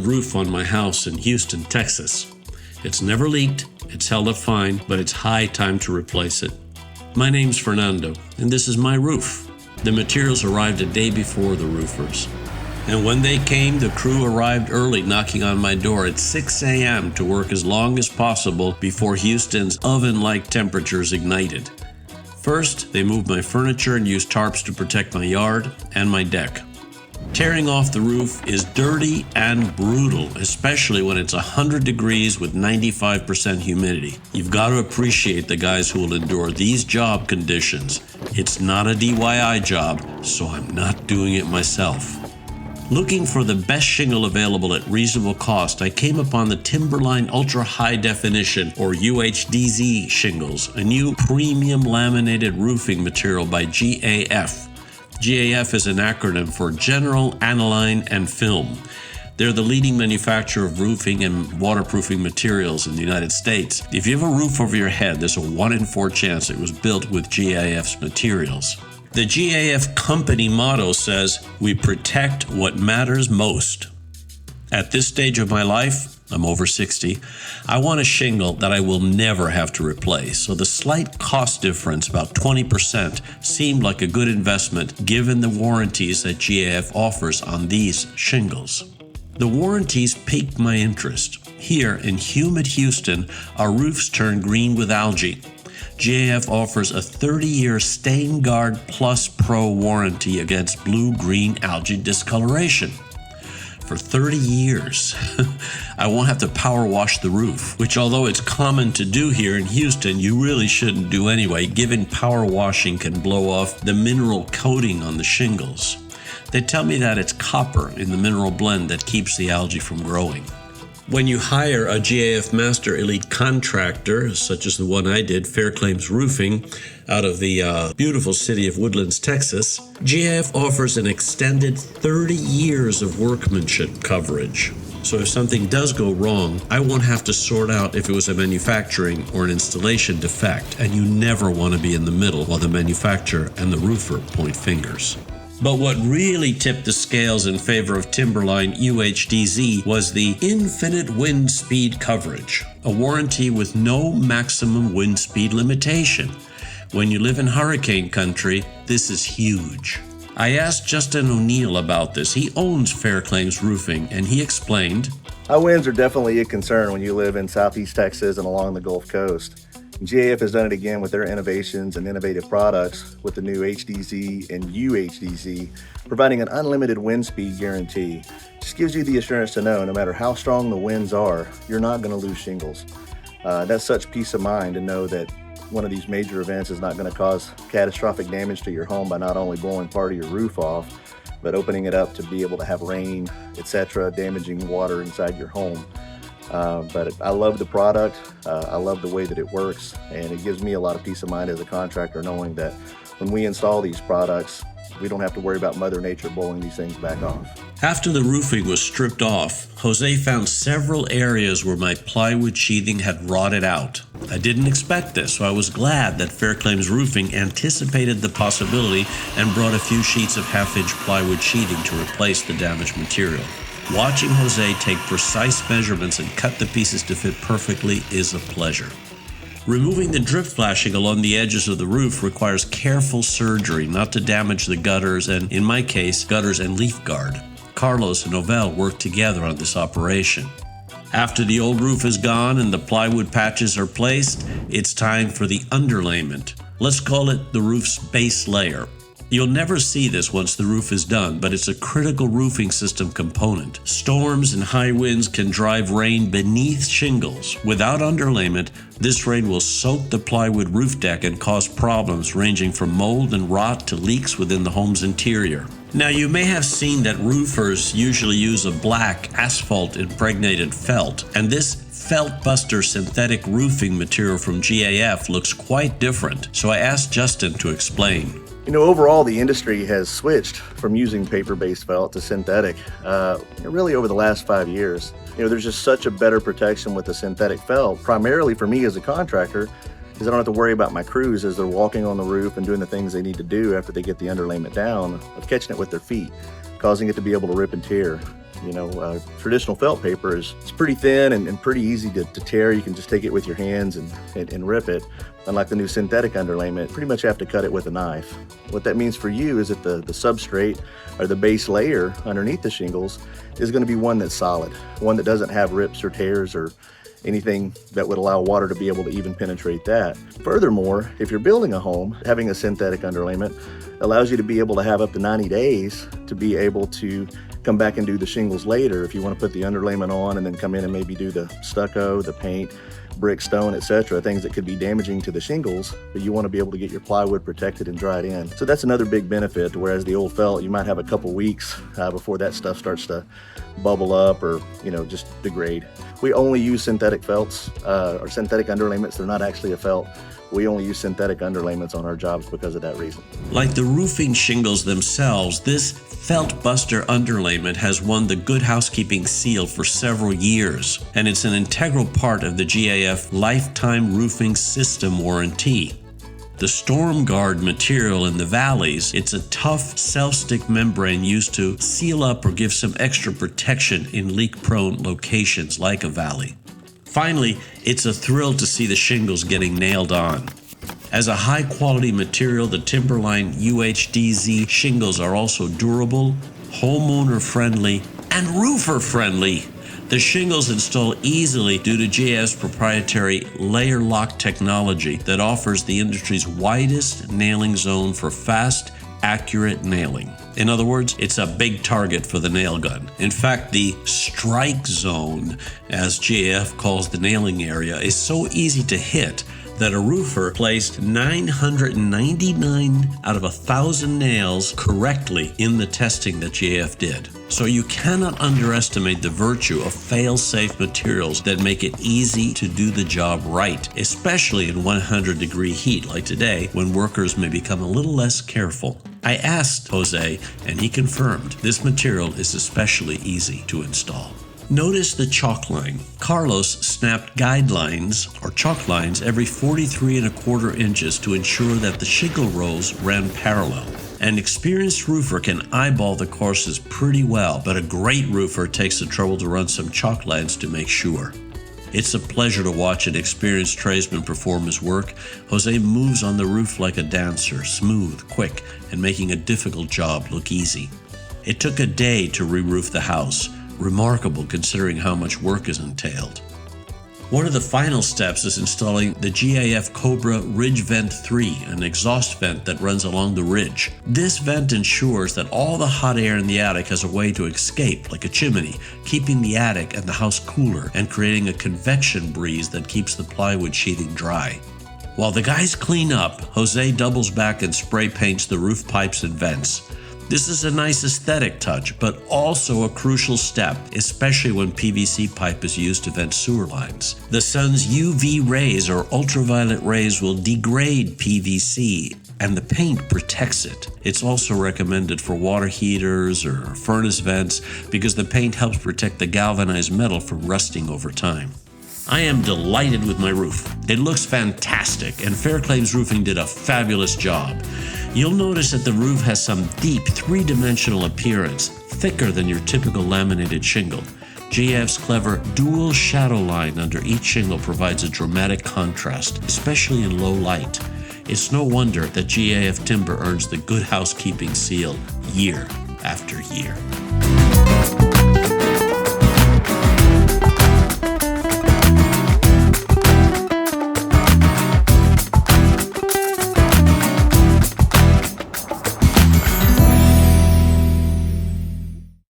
roof on my house in Houston, Texas. It's never leaked, it's held up fine, but it's high time to replace it. My name's Fernando, and this is my roof. The materials arrived a day before the roofers. And when they came, the crew arrived early, knocking on my door at 6 a.m. to work as long as possible before Houston's oven-like temperatures ignited. First, they moved my furniture and used tarps to protect my yard and my deck. Tearing off the roof is dirty and brutal, especially when it's 100 degrees with 95% humidity. You've got to appreciate the guys who will endure these job conditions. It's not a DIY job, so I'm not doing it myself. Looking for the best shingle available at reasonable cost, I came upon the Timberline Ultra High Definition, or UHDZ shingles, a new premium laminated roofing material by GAF. GAF is an acronym for General, Aniline, and Film. They're the leading manufacturer of roofing and waterproofing materials in the United States. If you have a roof over your head, there's a 1 in 4 chance it was built with GAF's materials. The GAF company motto says, "We protect what matters most." At this stage of my life, I'm over 60, I want a shingle that I will never have to replace. So the slight cost difference, about 20%, seemed like a good investment given the warranties that GAF offers on these shingles. The warranties piqued my interest. Here in humid Houston, our roofs turn green with algae. GAF offers a 30-year Stain Guard Plus Pro warranty against blue-green algae discoloration. For 30 years, I won't have to power wash the roof, which although it's common to do here in Houston, you really shouldn't do anyway, given power washing can blow off the mineral coating on the shingles. They tell me that it's copper in the mineral blend that keeps the algae from growing. When you hire a GAF Master Elite contractor, such as the one I did, Fairclaims Roofing, out of the beautiful city of Woodlands, Texas, GAF offers an extended 30 years of workmanship coverage. So if something does go wrong, I won't have to sort out if it was a manufacturing or an installation defect, and you never want to be in the middle while the manufacturer and the roofer point fingers. But what really tipped the scales in favor of Timberline UHDZ was the infinite wind speed coverage, a warranty with no maximum wind speed limitation. When you live in hurricane country, this is huge. I asked Justin O'Neill about this. He owns Fairclaims Roofing, and he explained, "High winds are definitely a concern when you live in Southeast Texas and along the Gulf Coast. GAF has done it again with their innovations and innovative products with the new HDZ and UHDZ, providing an unlimited wind speed guarantee. Just gives you the assurance to know no matter how strong the winds are, you're not going to lose shingles. That's such peace of mind to know that one of these major events is not going to cause catastrophic damage to your home by not only blowing part of your roof off, but opening it up to be able to have rain, etc., damaging water inside your home. But I love the product, I love the way that it works, and it gives me a lot of peace of mind as a contractor knowing that when we install these products, we don't have to worry about Mother Nature blowing these things back off." After the roofing was stripped off, Jose found several areas where my plywood sheathing had rotted out. I didn't expect this, so I was glad that Fairclaims Roofing anticipated the possibility and brought a few sheets of half-inch plywood sheathing to replace the damaged material. Watching Jose take precise measurements and cut the pieces to fit perfectly is a pleasure. Removing the drip flashing along the edges of the roof requires careful surgery not to damage the gutters and, in my case, gutters and leaf guard. Carlos and Novell worked together on this operation. After the old roof is gone and the plywood patches are placed, it's time for the underlayment. Let's call it the roof's base layer. You'll never see this once the roof is done, but it's a critical roofing system component. Storms and high winds can drive rain beneath shingles. Without underlayment, this rain will soak the plywood roof deck and cause problems ranging from mold and rot to leaks within the home's interior. Now, you may have seen that roofers usually use a black asphalt-impregnated felt, and this Felt Buster synthetic roofing material from GAF looks quite different, so I asked Justin to explain. You know, overall, the industry has switched from using paper-based felt to synthetic, really over the last 5 years. You know, there's just such a better protection with the synthetic felt, primarily for me as a contractor, because I don't have to worry about my crews as they're walking on the roof and doing the things they need to do after they get the underlayment down, of catching it with their feet, causing it to be able to rip and tear. Traditional felt paper it's pretty thin and pretty easy to tear. You can just take it with your hands and rip it. Unlike the new synthetic underlayment, pretty much have to cut it with a knife. What that means for you is that the substrate or the base layer underneath the shingles is going to be one that's solid, one that doesn't have rips or tears or anything that would allow water to be able to even penetrate that. Furthermore, if you're building a home, having a synthetic underlayment allows you to be able to have up to 90 days to be able to come back and do the shingles later. If you want to put the underlayment on and then come in and maybe do the stucco, the paint, brick, stone, etc., things that could be damaging to the shingles, but you want to be able to get your plywood protected and dried in. So that's another big benefit, whereas the old felt, you might have a couple weeks before that stuff starts to bubble up or, just degrade. We only use synthetic felts or synthetic underlayments. They're not actually a felt. We only use synthetic underlayments on our jobs because of that reason. Like the roofing shingles themselves, this Felt Buster underlayment has won the Good Housekeeping seal for several years, and it's an integral part of the GAF Lifetime Roofing System warranty. The Storm Guard material in the valleys, it's a tough self-stick membrane used to seal up or give some extra protection in leak-prone locations like a valley. Finally, it's a thrill to see the shingles getting nailed on. As a high-quality material, the Timberline UHDZ shingles are also durable, homeowner-friendly, and roofer-friendly. The shingles install easily due to GAF's proprietary layer lock technology that offers the industry's widest nailing zone for fast, accurate nailing. In other words, it's a big target for the nail gun. In fact, the strike zone, as GAF calls the nailing area, is so easy to hit that a roofer placed 999 out of 1,000 nails correctly in the testing that GAF did. So you cannot underestimate the virtue of fail-safe materials that make it easy to do the job right, especially in 100-degree heat like today when workers may become a little less careful. I asked Jose, and he confirmed this material is especially easy to install. Notice the chalk line. Carlos snapped guidelines or chalk lines every 43¼ inches to ensure that the shingle rows ran parallel. An experienced roofer can eyeball the courses pretty well, but a great roofer takes the trouble to run some chalk lines to make sure. It's a pleasure to watch an experienced tradesman perform his work. Jose moves on the roof like a dancer, smooth, quick, and making a difficult job look easy. It took a day to re-roof the house. Remarkable considering how much work is entailed. One of the final steps is installing the GAF Cobra Ridge Vent 3, an exhaust vent that runs along the ridge. This vent ensures that all the hot air in the attic has a way to escape, like a chimney, keeping the attic and the house cooler and creating a convection breeze that keeps the plywood sheathing dry. While the guys clean up, Jose doubles back and spray paints the roof pipes and vents. This is a nice aesthetic touch, but also a crucial step, especially when PVC pipe is used to vent sewer lines. The sun's UV rays or ultraviolet rays will degrade PVC, and the paint protects it. It's also recommended for water heaters or furnace vents because the paint helps protect the galvanized metal from rusting over time. I am delighted with my roof. It looks fantastic, and Fairclaims Roofing did a fabulous job. You'll notice that the roof has some deep three-dimensional appearance, thicker than your typical laminated shingle. GAF's clever dual shadow line under each shingle provides a dramatic contrast, especially in low light. It's no wonder that GAF Timber earns the Good Housekeeping seal year after year.